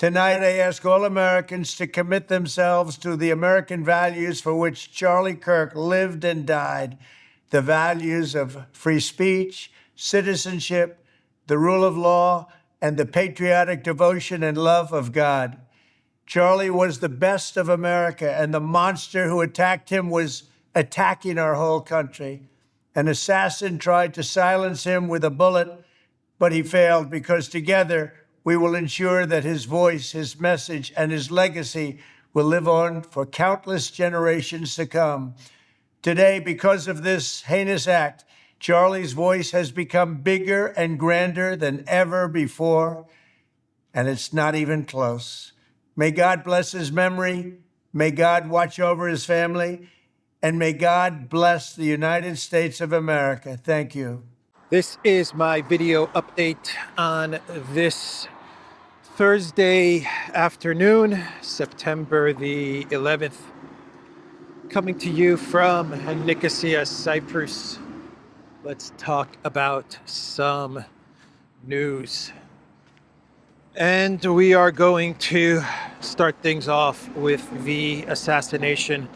Tonight, I ask all Americans to commit themselves to the American values for which Charlie Kirk lived and died, the values of free speech, citizenship, the rule of law, and the patriotic devotion and love of God. Charlie was the best of America, and the monster who attacked him was attacking our whole country. An assassin tried to silence him with a bullet, but he failed because together we will ensure that his voice, his message, and his legacy will live on for countless generations to come. Today, because of this heinous act, Charlie's voice has become bigger and grander than ever before, and it's not even close. May God bless his memory, may God watch over his family, and may God bless the United States of America. Thank you. This is my video update on this Thursday afternoon, September the 11th, coming to you from Nicosia, Cyprus. Let's talk about some news. And we are going to start things off with the assassination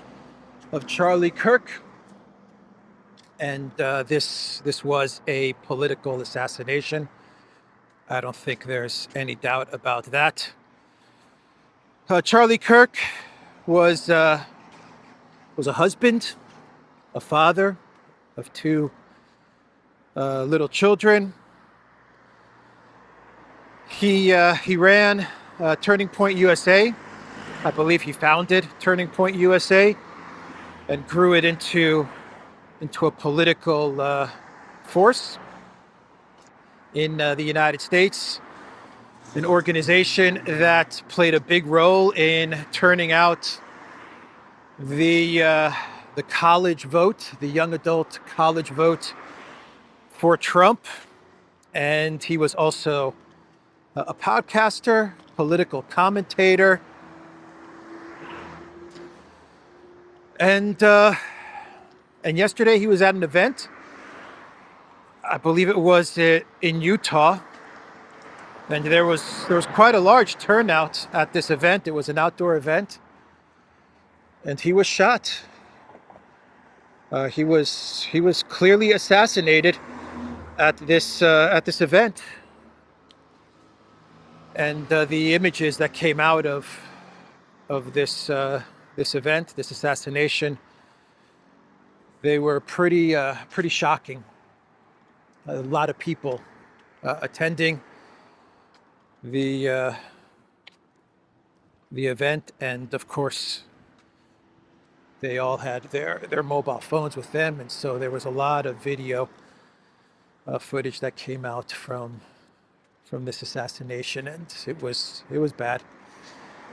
of Charlie Kirk. And this was a political assassination. I don't think there's any doubt about that. Charlie Kirk was a husband, a father of two little children. He ran Turning Point USA. I believe he founded Turning Point USA and grew it into a political force in the United States, an organization that played a big role in turning out the college vote, the young adult college vote for Trump. And he was also a podcaster, political commentator, and yesterday he was at an event. I believe it was in Utah, and there was quite a large turnout at this event. It was an outdoor event, and he was shot. He was clearly assassinated at this event, and the images that came out of this event, this assassination, they were pretty shocking. A lot of people attending the event, and of course they all had their mobile phones with them, and so there was a lot of video footage that came out from this assassination, and it was bad.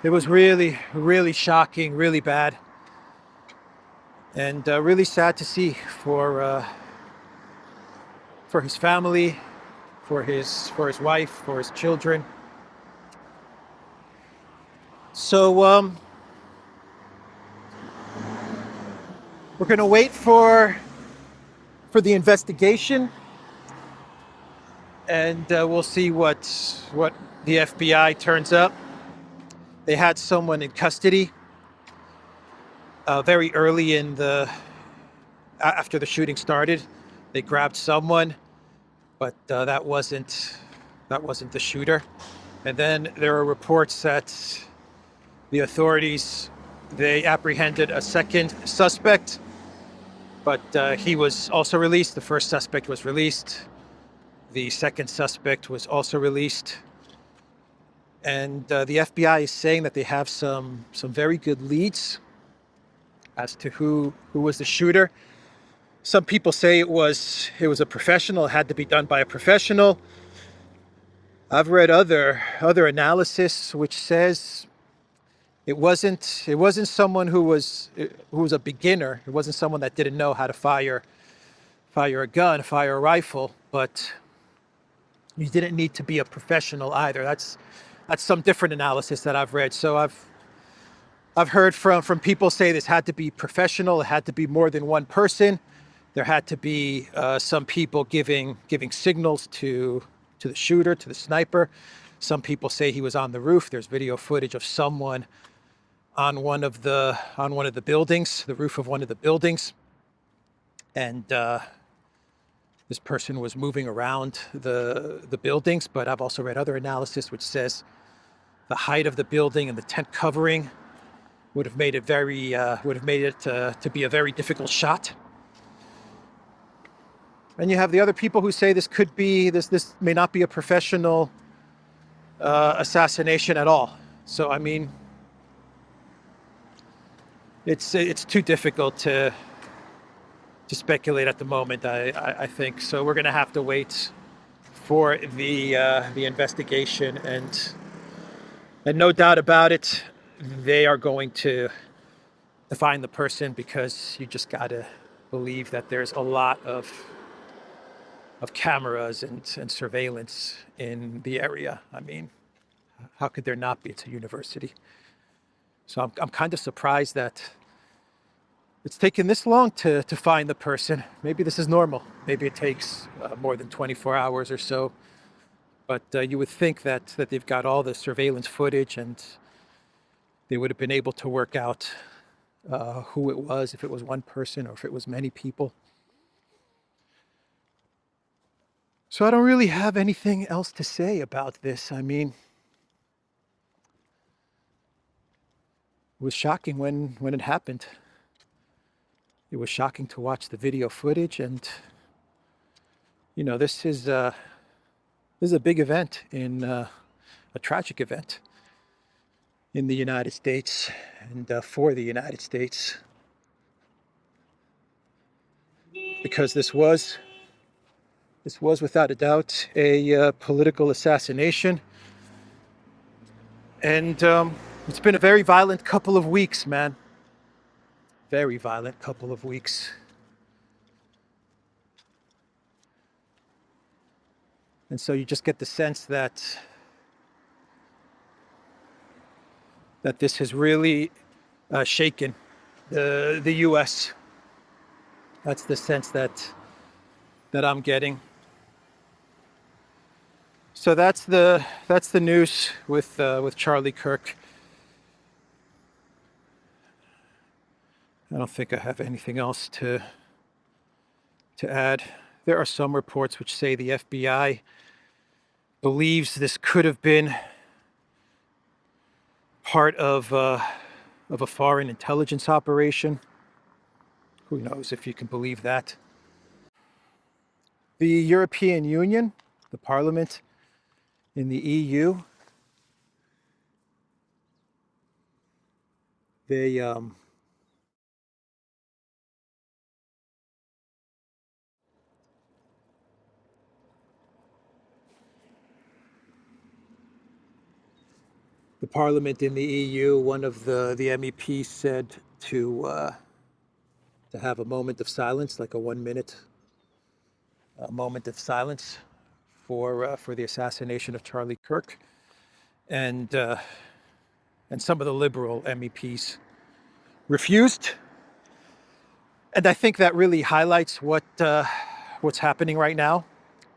It was really shocking, really bad, and really sad to see for his family, for his wife, for his children. So we're going to wait for the investigation, and we'll see what the FBI turns up. They had someone in custody very early after the shooting started. They grabbed someone, but that wasn't the shooter. And then there are reports that the authorities, they apprehended a second suspect, but he was also released. The first suspect was released. The second suspect was also released. And the FBI is saying that they have some very good leads as to who was the shooter. Some people say it was a professional. It had to be done by a professional. I've read other analysis which says it wasn't someone who was a beginner. It wasn't someone that didn't know how to fire a gun, fire a rifle, but you didn't need to be a professional either. That's some different analysis that I've read. So I've heard from people say this had to be professional. It had to be more than one person. There had to be some people giving signals to the shooter, to the sniper. Some people say he was on the roof. There's video footage of someone on one of the buildings, the roof of one of the buildings, and this person was moving around the buildings. But I've also read other analysis which says the height of the building and the tent covering would have made it to be a very difficult shot. And you have the other people who say this may not be a professional assassination at all. So I mean, it's too difficult to speculate at the moment. I think so. We're going to have to wait for the investigation, and no doubt about it, they are going to find the person, because you just got to believe that there's a lot of cameras and surveillance in the area. I mean, how could there not be? It's a university. So I'm kind of surprised that it's taken this long to find the person. Maybe this is normal. Maybe it takes more than 24 hours or so. But you would think that they've got all the surveillance footage, and they would have been able to work out who it was, if it was one person or if it was many people. So I don't really have anything else to say about this. I mean, it was shocking when it happened. It was shocking to watch the video footage, and you know, this is a big event, a tragic event in the United States, and for the United States, because this was without a doubt a political assassination, and it's been a very violent couple of weeks, man. Very violent couple of weeks. And so you just get the sense that this has really shaken the U.S. That's the sense that I'm getting. So that's the news with Charlie Kirk. I don't think I have anything else to add. There are some reports which say the FBI believes this could have been part of a foreign intelligence operation. Who knows if you can believe that? The European Union, the Parliament in the EU, they the Parliament in the EU, one of the MEPs said to have a moment of silence, like a 1 minute moment of silence for the assassination of Charlie Kirk, and some of the Liberal MEPs refused. And I think that really highlights what's happening right now,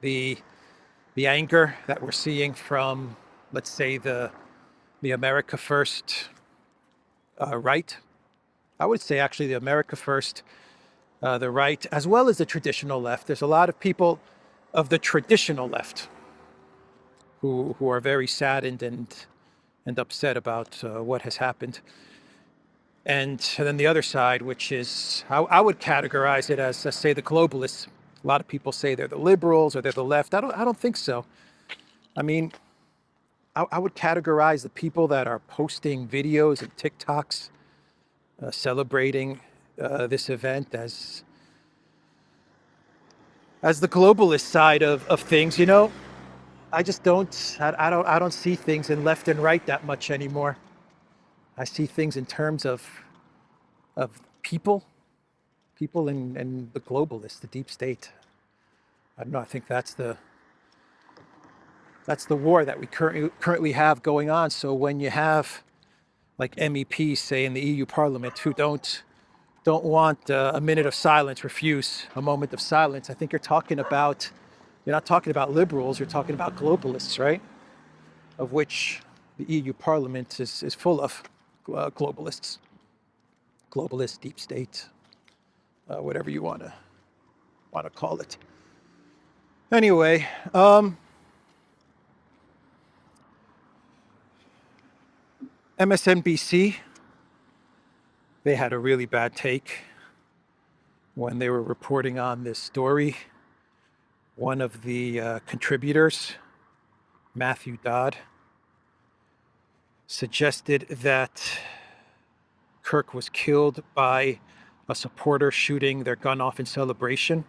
the anger that we're seeing from, let's say, the America First right. I would say actually the America First, the right, as well as the traditional left. There's a lot of people of the traditional left who are very saddened and upset about what has happened. And then the other side, which is, I would categorize it as, say, the globalists. A lot of people say they're the liberals or they're the left. I don't think so. I mean, I would categorize the people that are posting videos and TikToks celebrating this event as the globalist side of things. You know, I just don't see things in left and right that much anymore. I see things in terms of people and the globalists, the deep state. I don't know. I think that's the war that we currently have going on. So when you have like MEPs, say in the EU Parliament, who don't want a minute of silence, refuse a moment of silence, I think you're not talking about liberals, you're talking about globalists, right? of which the EU Parliament is full of globalists, deep state, whatever you want to call it. Anyway, MSNBC, they had a really bad take when they were reporting on this story. One of the contributors, Matthew Dodd, suggested that Kirk was killed by a supporter shooting their gun off in celebration.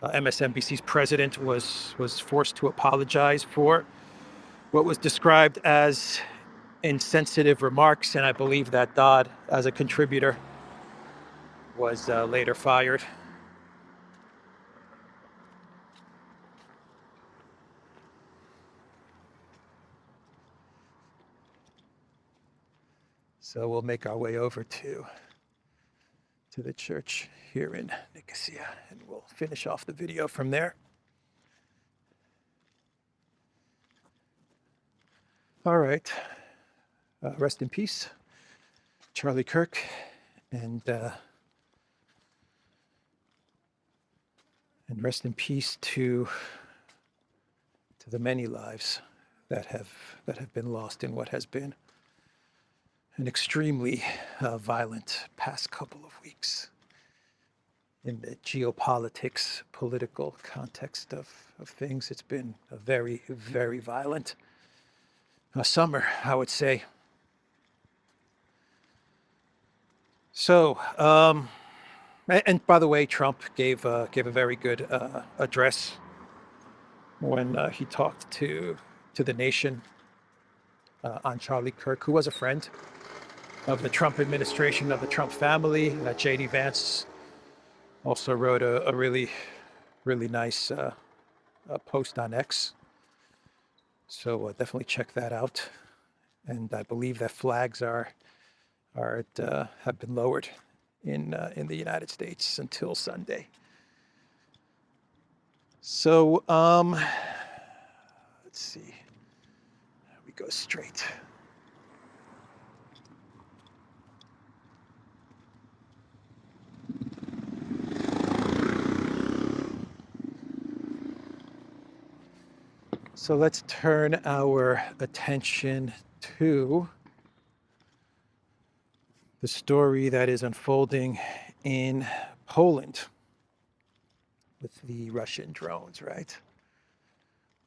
MSNBC's president was forced to apologize for what was described as insensitive remarks, and I believe that Dodd, as a contributor, was later fired. So we'll make our way over to the church here in Nicosia, and we'll finish off the video from there. All right. Rest in peace, Charlie Kirk, and rest in peace to the many lives that have been lost in what has been an extremely violent past couple of weeks in the geopolitics, political context of things. It's been a very, very violent summer, I would say. So, and by the way, Trump gave a very good address when he talked to the nation on Charlie Kirk, who was a friend of the Trump administration, of the Trump family. J.D. Vance also wrote a really, really nice post on X. So definitely check that out. And I believe that flags have been lowered in the United States until Sunday. So let's see. We go straight. So let's turn our attention to the story that is unfolding in Poland with the Russian drones, right?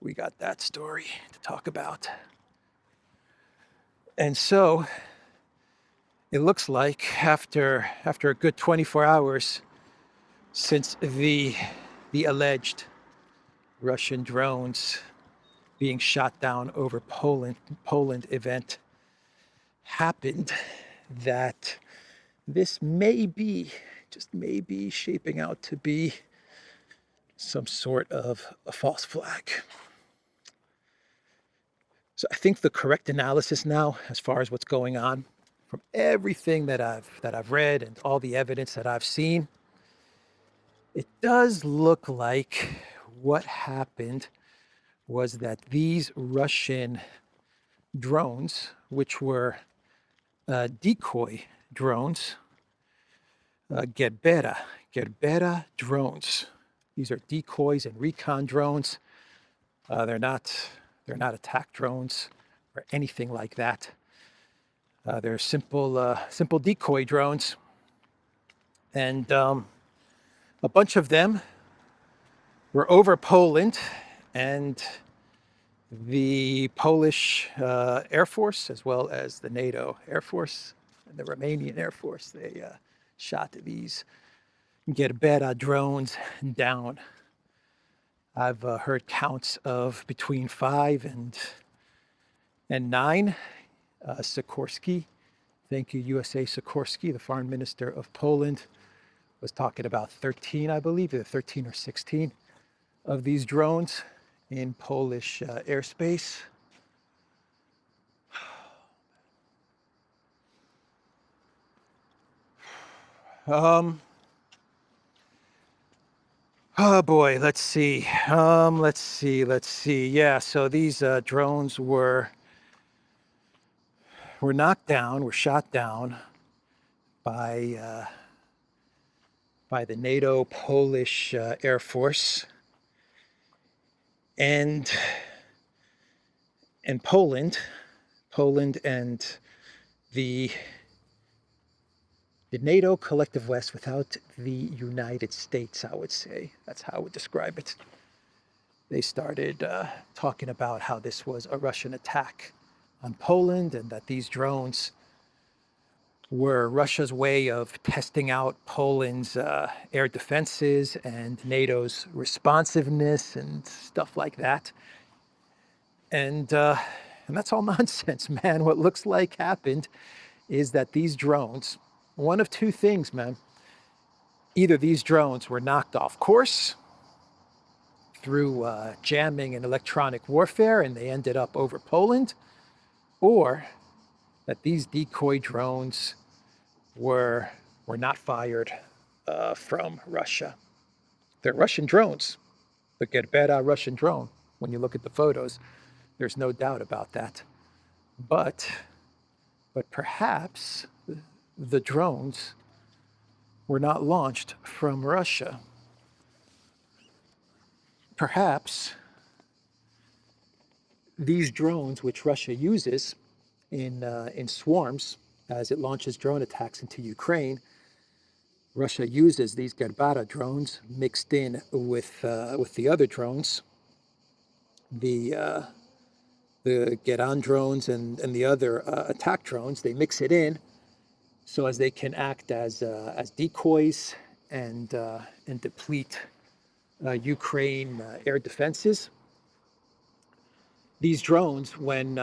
We got that story to talk about. And so it looks like after a good 24 hours since the alleged Russian drones being shot down over Poland event happened, that this may be, just may be, shaping out to be some sort of a false flag. So I think the correct analysis now, as far as what's going on, from everything that I've read and all the evidence that I've seen, it does look like what happened was that these Russian drones, which were decoy drones, Gerbera drones. These are decoys and recon drones. They're not attack drones or anything like that. They're simple decoy drones, and a bunch of them were over Poland, and the Polish Air Force, as well as the NATO Air Force and the Romanian Air Force, they shot these Gerbera drones down. I've heard counts of between 5 and 9. Sikorsky, thank you, USA Sikorsky, the foreign minister of Poland, was talking about 13, I believe, either 13 or 16 of these drones in Polish airspace. Oh boy, let's see. Let's see. Yeah, so these drones were knocked down, were shot down by the NATO Polish Air Force, and Poland, and the NATO collective West without the United States, I would say. That's how I would describe it. They started talking about how this was a Russian attack on Poland and that these drones were Russia's way of testing out Poland's air defenses and NATO's responsiveness and stuff like that. And that's all nonsense, man. What looks like happened is that these drones, one of two things, man. Either these drones were knocked off course through jamming and electronic warfare and they ended up over Poland, or that these decoy drones were not fired from Russia. They're Russian drones, the Gerbera Russian drone. When you look at the photos, there's no doubt about that. But perhaps the drones were not launched from Russia. Perhaps these drones, which Russia uses in swarms as it launches drone attacks into Ukraine, Russia uses these Gerbera drones mixed in with the other drones, the Geran drones and the other attack drones. They mix it in so as they can act as decoys and deplete Ukraine air defenses. These drones, when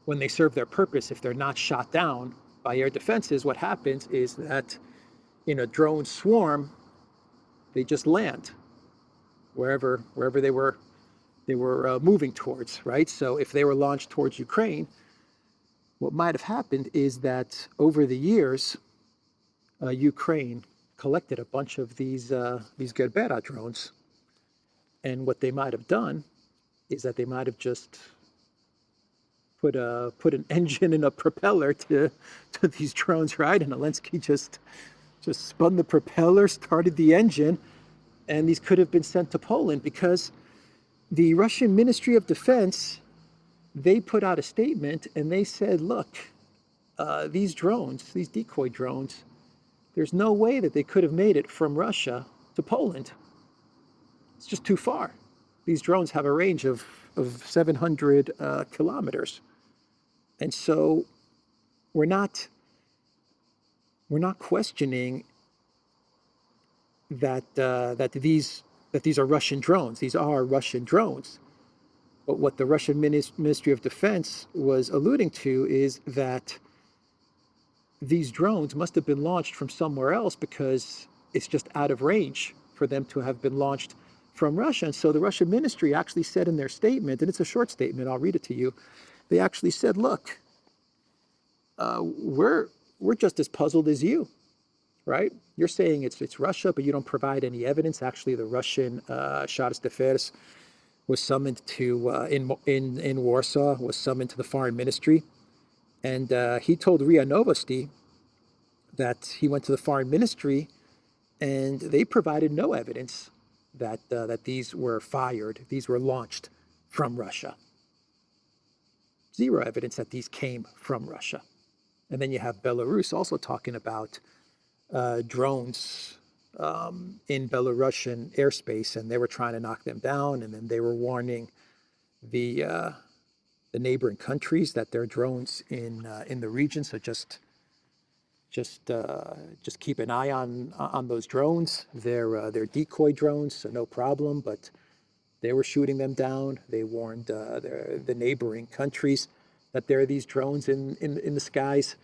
they serve their purpose, if they're not shot down by air defenses, what happens is that in a drone swarm, they just land wherever they were moving towards, right? So if they were launched towards Ukraine, what might have happened is that over the years, Ukraine collected a bunch of these Gerbera drones, and what they might have done is that they might have just put an engine and a propeller to these drones, right? And Zelensky just spun the propeller, started the engine, and these could have been sent to Poland because the Russian Ministry of Defense, they put out a statement and they said, look, these drones, these decoy drones, there's no way that they could have made it from Russia to Poland. It's just too far. These drones have a range of 700 kilometers. And so we're not questioning that these are Russian drones. These are Russian drones. But what the Russian Ministry of Defense was alluding to is that these drones must have been launched from somewhere else because it's just out of range for them to have been launched from Russia. And so the Russian ministry actually said in their statement, and it's a short statement, I'll read it to you. They actually said, look, we're just as puzzled as you, right? You're saying it's Russia, but you don't provide any evidence. Actually, the Russian Chargé d'Affaires was summoned to in Warsaw, was summoned to the foreign ministry, and he told RIA Novosti that he went to the foreign ministry, and they provided no evidence that these were fired, these were launched from Russia. Zero evidence that these came from Russia. And then you have Belarus also talking about drones in Belarusian airspace, and they were trying to knock them down, and then they were warning the neighboring countries that there are drones in the region. So just keep an eye on those drones. They're decoy drones, so no problem. But they were shooting them down. They warned the neighboring countries that there are these drones in the skies,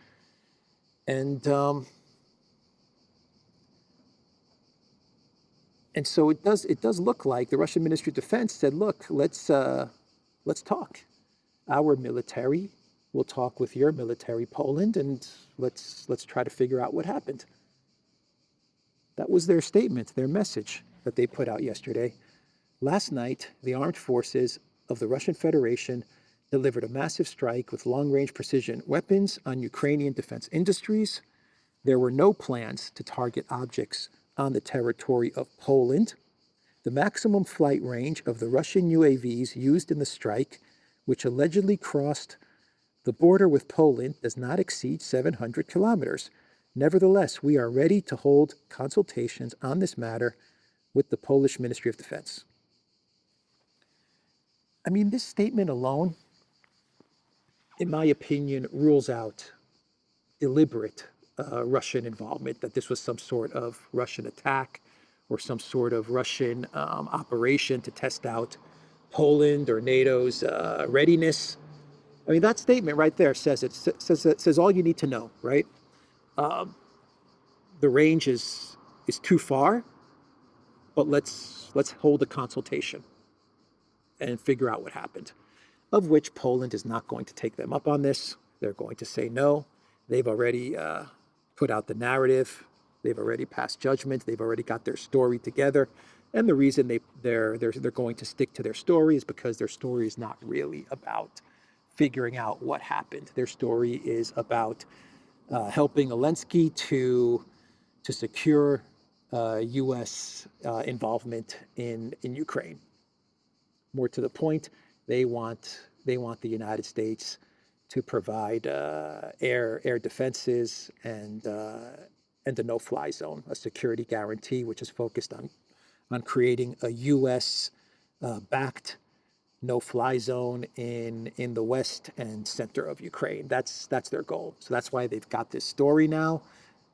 and so it does look like the Russian Ministry of Defense said, look, let's talk. Our military will talk with your military, Poland, and let's try to figure out what happened. That was their statement, their message. that they put out yesterday. Last night, the armed forces of the Russian Federation delivered a massive strike with long-range precision weapons on Ukrainian defense industries. There were no plans to target objects on the territory of Poland. The maximum flight range of the Russian UAVs used in the strike, which allegedly crossed the border with Poland, does not exceed 700 kilometers. Nevertheless, we are ready to hold consultations on this matter with the Polish Ministry of Defense. I mean, this statement alone, in my opinion, rules out deliberate Russian involvement, that this was some sort of Russian attack or some sort of Russian operation to test out Poland or NATO's readiness. I mean, that statement right there says it. Says all you need to know, right? The range is too far, but let's hold a consultation and figure out what happened. Of which Poland is not going to take them up on this. They're going to say no. They've already put out the narrative. They've already passed judgment. They've already got their story together. And the reason they're going to stick to their story is because their story is not really about figuring out what happened. Their story is about helping Zelensky to secure U.S. involvement in Ukraine. More to the point, they want the United States to provide air defenses and a no-fly zone, a security guarantee, which is focused on creating a U.S. backed no-fly zone in the west and center of Ukraine. That's their goal. So that's why they've got this story now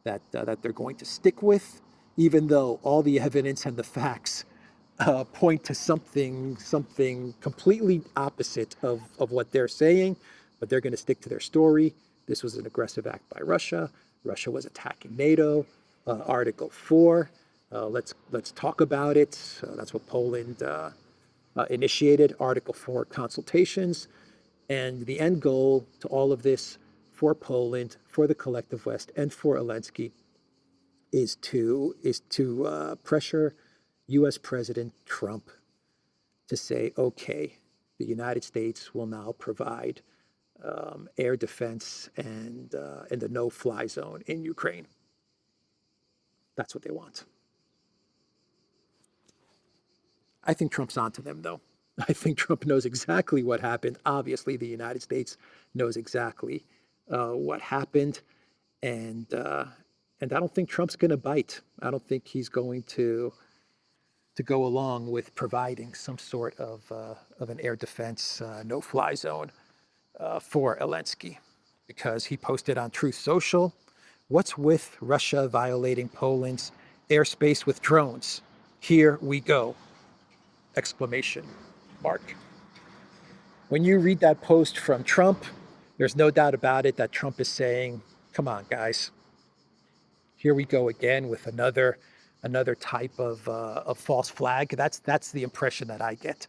that they're going to stick with, even though all the evidence and the facts point to something completely opposite of what they're saying, but they're going to stick to their story. This was an aggressive act by Russia. Russia was attacking NATO. Article 4. Let's talk about it. That's what Poland initiated. Article 4 consultations, and the end goal to all of this for Poland, for the collective West, and for Zelensky is to pressure U.S. President Trump to say, okay, the United States will now provide air defense and a no-fly zone in Ukraine. That's what they want. I think Trump's onto them, though. I think Trump knows exactly what happened. Obviously, the United States knows exactly what happened, and I don't think Trump's going to bite. I don't think he's going to go along with providing some sort of an air defense no-fly zone for Zelensky, because he posted on Truth Social, "What's with Russia violating Poland's airspace with drones? Here we go!" Exclamation mark. When you read that post from Trump, there's no doubt about it that Trump is saying, come on, guys. Here we go again with another type of false flag. That's the impression that I get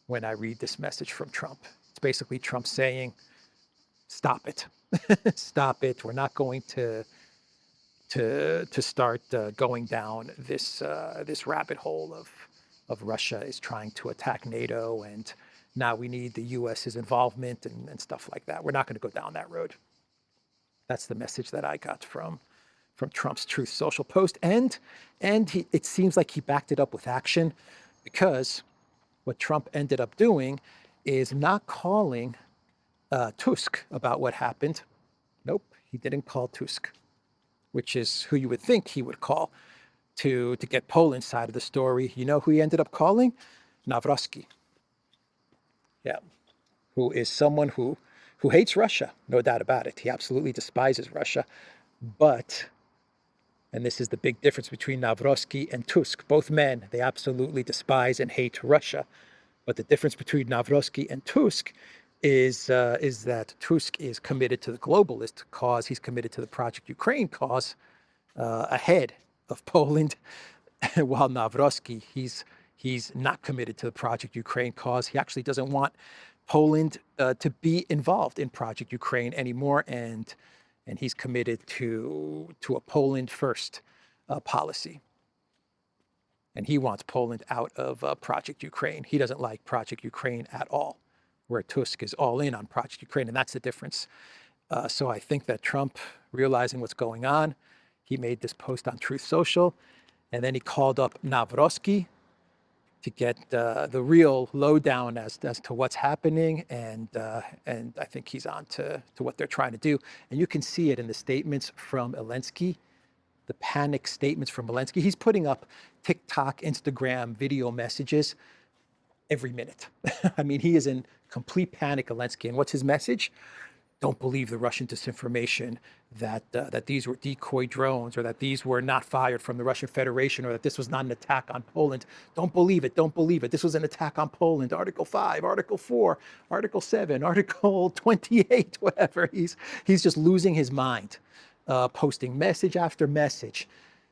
when I read this message from Trump. It's basically Trump saying, stop it. Stop it. We're not going to start going down this rabbit hole of Russia is trying to attack NATO, and now we need the U.S.'s involvement and stuff like that. We're not going to go down that road. That's the message that I got from Trump's Truth Social post, and it seems like he backed it up with action, because what Trump ended up doing is not calling Tusk about what happened. Nope, he didn't call Tusk, which is who you would think he would call to get Poland's side of the story. You know who he ended up calling? Nawrocki. Yeah, who is someone who hates Russia, no doubt about it. He absolutely despises Russia. But, and this is the big difference between Nawrocki and Tusk, both men, they absolutely despise and hate Russia. But the difference between Nawrocki and Tusk is that Tusk is committed to the globalist cause. He's committed to the Project Ukraine cause ahead of Poland, while Nawrocki, he's not committed to the Project Ukraine cause. He actually doesn't want Poland to be involved in Project Ukraine anymore, and he's committed to a Poland first policy. and he wants Poland out of Project Ukraine. He doesn't like Project Ukraine at all, where Tusk is all in on Project Ukraine, and that's the difference. So I think that Trump, realizing what's going on, he made this post on Truth Social, and then he called up Navrosky to get the real lowdown as to what's happening, and I think he's on to what they're trying to do. And you can see it in the statements from Zelensky, the panic statements from Zelensky. He's putting up TikTok, Instagram video messages every minute. I mean, he is in complete panic, Zelensky. And what's his message? Don't believe the Russian disinformation that these were decoy drones, or that these were not fired from the Russian Federation, or that this was not an attack on Poland. Don't believe it. Don't believe it. This was an attack on Poland. Article 5, Article 4, Article 7, Article 28, whatever. He's just losing his mind, posting message after message,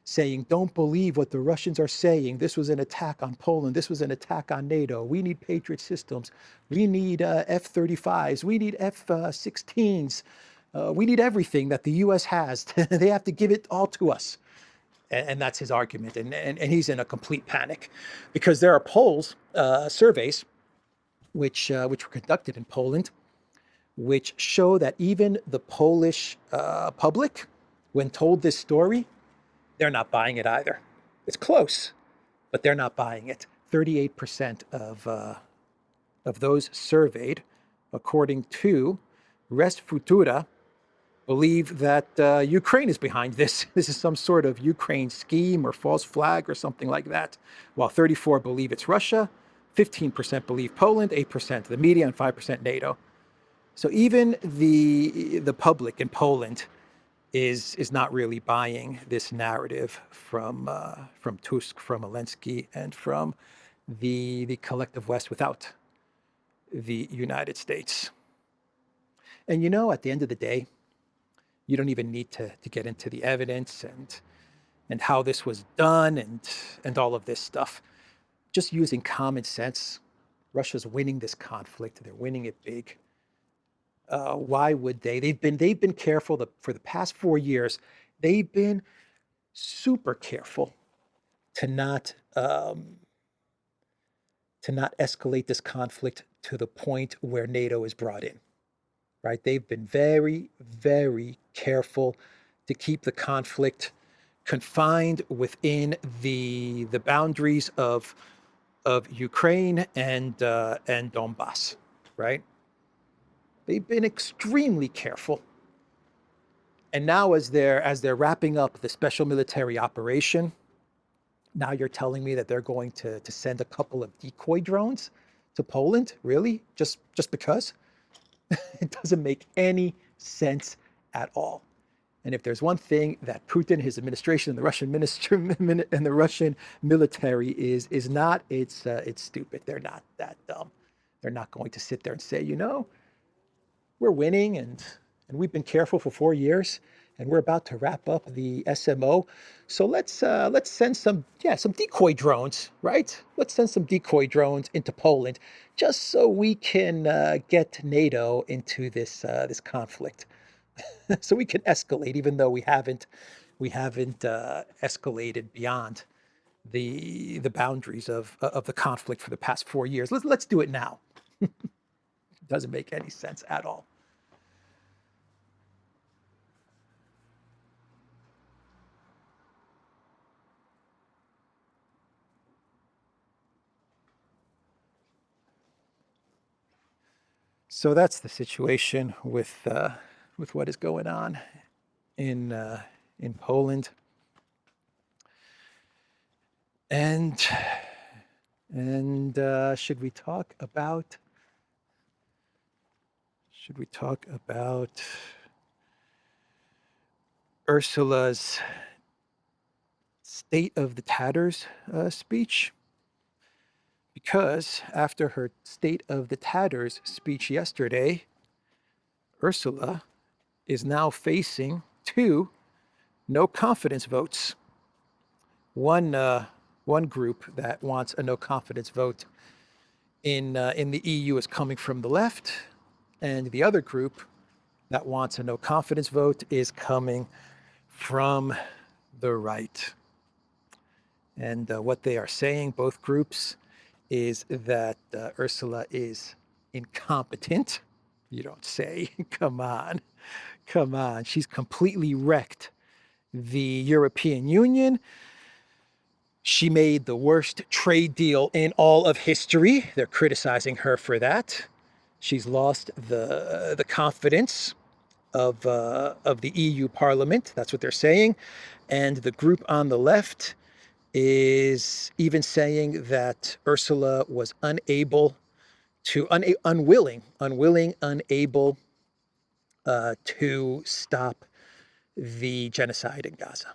saying, don't believe what the Russians are saying. This was an attack on Poland. This was an attack on NATO. We need Patriot systems. We need F-35s. We need F-16s. We need everything that the U.S. has. They have to give it all to us. And that's his argument. And he's in a complete panic, because there are polls, surveys, which were conducted in Poland, which show that even the Polish public, when told this story, they're not buying it either. It's close, but they're not buying it. 38% of those surveyed, according to Res Futura, believe that Ukraine is behind this. This is some sort of Ukraine scheme or false flag or something like that. While 34% believe it's Russia, 15% believe Poland, 8% the media, and 5% NATO. So even the public in Poland is not really buying this narrative from Tusk, from Zelensky, and from the collective West without the United States. And you know, at the end of the day, you don't even need to get into the evidence and how this was done and all of this stuff. Just using common sense, Russia's winning this conflict. They're winning it big. Why would they? They've been careful for the past 4 years. They've been super careful to not escalate this conflict to the point where NATO is brought in. Right? They've been very, very careful to keep the conflict confined within the boundaries of Ukraine and Donbass. Right? They've been extremely careful. And now as they're wrapping up the special military operation, now you're telling me that they're going to send a couple of decoy drones to Poland? Really? Just because? It doesn't make any sense at all. And if there's one thing that Putin, his administration, and the Russian ministry and the Russian military is not, it's stupid. They're not that dumb. They're not going to sit there and say, you know, we're winning and we've been careful for 4 years and we're about to wrap up the SMO. So let's send some decoy drones, right? Let's send some decoy drones into Poland just so we can get NATO into this conflict. So we can escalate, even though we haven't escalated beyond the boundaries of the conflict for the past 4 years. Let's do it now. Doesn't make any sense at all. So that's the situation with what is going on in Poland, and should we talk about Ursula's State of the Tatters speech? Because after her State of the Tatters speech yesterday, Ursula is now facing 2 no confidence votes. One group that wants a no confidence vote in the EU is coming from the left, and the other group that wants a no confidence vote is coming from the right. And what they are saying, both groups, is that Ursula is incompetent. You don't say. Come on. Come on. She's completely wrecked the European Union. She made the worst trade deal in all of history. They're criticizing her for that. She's lost the confidence of the EU Parliament. That's what they're saying. And the group on the left is even saying that Ursula was unable, unable to stop the genocide in Gaza.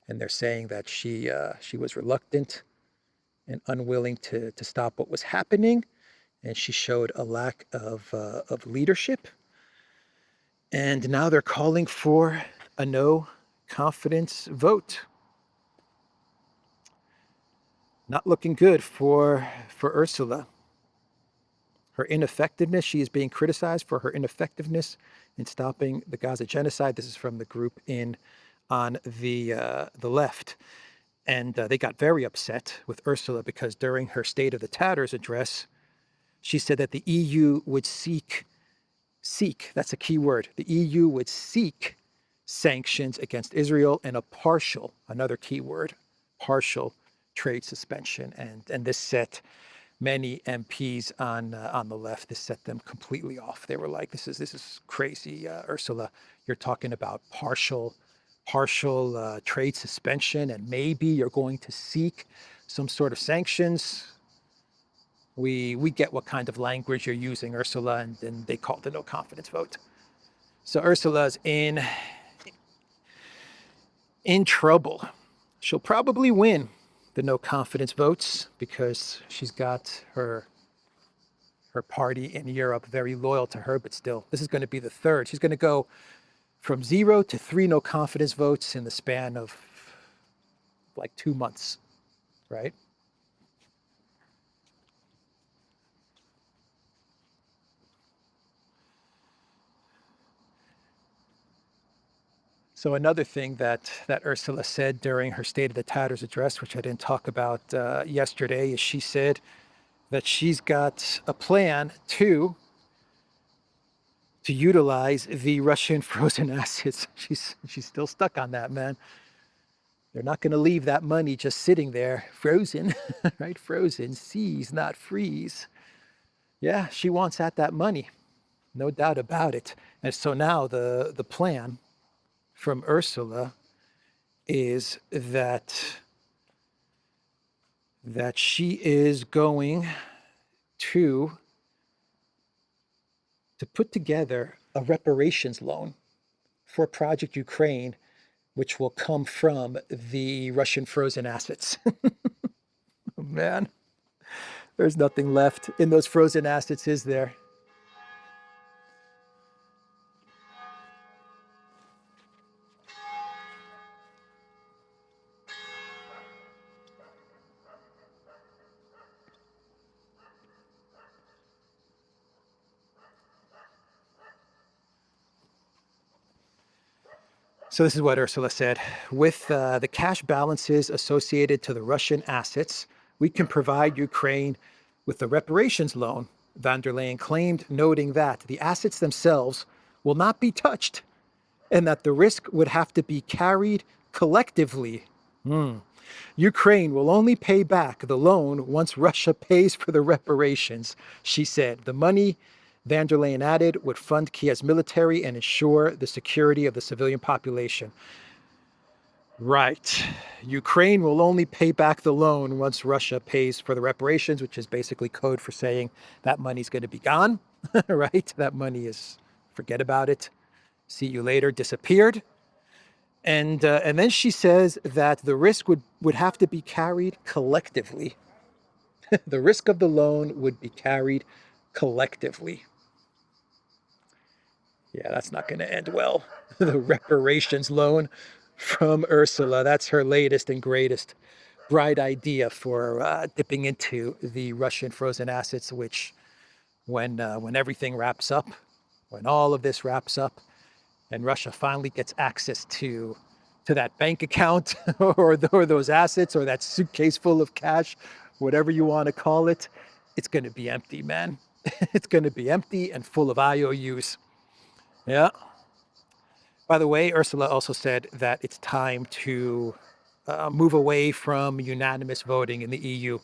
And they're saying that she was reluctant and unwilling to stop what was happening, and she showed a lack of leadership. And now they're calling for a no confidence vote. Not looking good for Ursula. Her ineffectiveness, she is being criticized for her ineffectiveness in stopping the Gaza genocide. This is from the group on the left. And they got very upset with Ursula because during her State of the Tatters address, she said that the EU would seek, that's a key word, the EU would seek sanctions against Israel and another key word, partial trade suspension. And this set many MPs on the left, this set them completely off. They were like, this is crazy, Ursula. You're talking about partial trade suspension, and maybe you're going to seek some sort of sanctions. We get what kind of language you're using, Ursula, and then they called a no confidence vote. So Ursula's in trouble. She'll probably win the no confidence votes because she's got her party in Europe very loyal to her, but still, this is going to be the third. She's going to go from 0 to 3 no confidence votes in the span of like 2 months, right? So another thing that Ursula said during her State of the Tatters address, which I didn't talk about yesterday, is she said that she's got a plan to utilize the Russian frozen assets. She's still stuck on that, man. They're not going to leave that money just sitting there, frozen, right? Frozen, seize, not freeze. Yeah, she wants that money, no doubt about it. And so now the plan from Ursula is that she is going to put together a reparations loan for Project Ukraine, which will come from the Russian frozen assets. Oh, man, there's nothing left in those frozen assets, is there? So this is what Ursula said. With the cash balances associated to the Russian assets, we can provide Ukraine with the reparations loan, von der Leyen claimed, noting that the assets themselves will not be touched and that the risk would have to be carried collectively. Ukraine will only pay back the loan once Russia pays for the reparations, she said. The money, van der Leyen added, would fund Kiev's military and ensure the security of the civilian population. Right. Ukraine will only pay back the loan once Russia pays for the reparations, which is basically code for saying that money's going to be gone, right? That money is, forget about it. See you later, disappeared. And then she says that the risk would have to be carried collectively. The risk of the loan would be carried collectively. Yeah, that's not going to end well. The reparations loan from Ursula. That's her latest and greatest bright idea for dipping into the Russian frozen assets, which when everything wraps up, when all of this wraps up, and Russia finally gets access to to that bank account or those assets or that suitcase full of cash, whatever you want to call it, it's going to be empty, man. It's going to be empty and full of IOUs. Yeah. By the way, Ursula also said that it's time to move away from unanimous voting in the EU.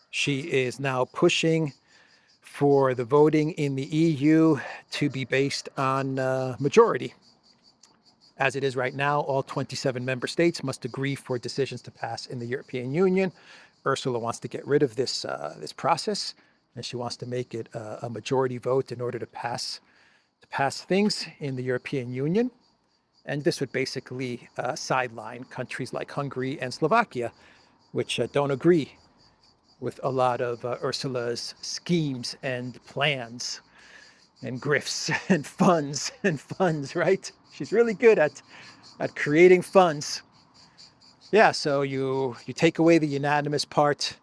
She is now pushing for the voting in the EU to be based on majority. As it is right now, all 27 member states must agree for decisions to pass in the European Union. Ursula wants to get rid of this process, and she wants to make it a majority vote in order to pass things in the European Union. And this would basically sideline countries like Hungary and Slovakia, which don't agree with a lot of Ursula's schemes and plans and grifts and funds, right? She's really good at creating funds. Yeah, so you take away the unanimous part,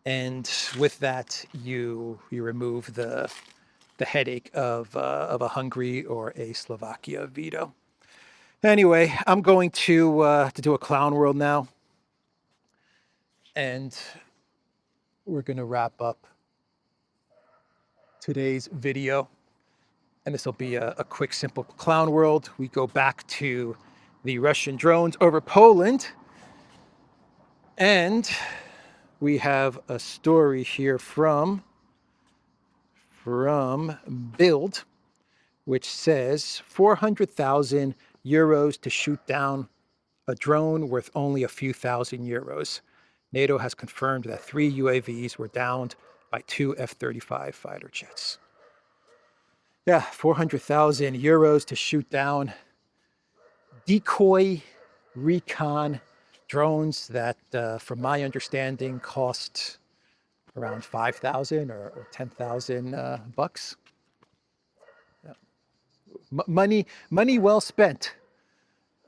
and with that you remove the headache of a Hungary or a Slovakia veto. Anyway, I'm going to do a clown world now, and we're going to wrap up today's video. And this will be a quick, simple clown world. We go back to the Russian drones over Poland. And we have a story here from Build, which says 400,000 euros to shoot down a drone worth only a few thousand euros. NATO has confirmed that 3 UAVs were downed by 2 F-35 fighter jets. Yeah, 400,000 euros to shoot down decoy recon drones that, from my understanding, cost around 5,000 or 10,000 bucks. Yeah. Money well spent,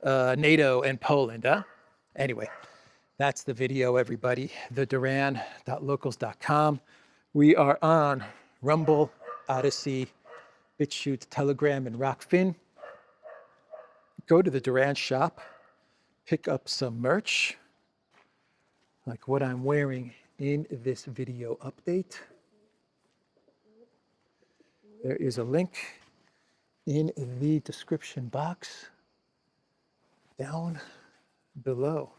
NATO and Poland, huh? Anyway, that's the video, everybody. theduran.locals.com. We are on Rumble, Odyssey, BitChute, Telegram, and Rockfin. Go to the Duran shop, pick up some merch, like what I'm wearing in this video update. There is a link in the description box down below.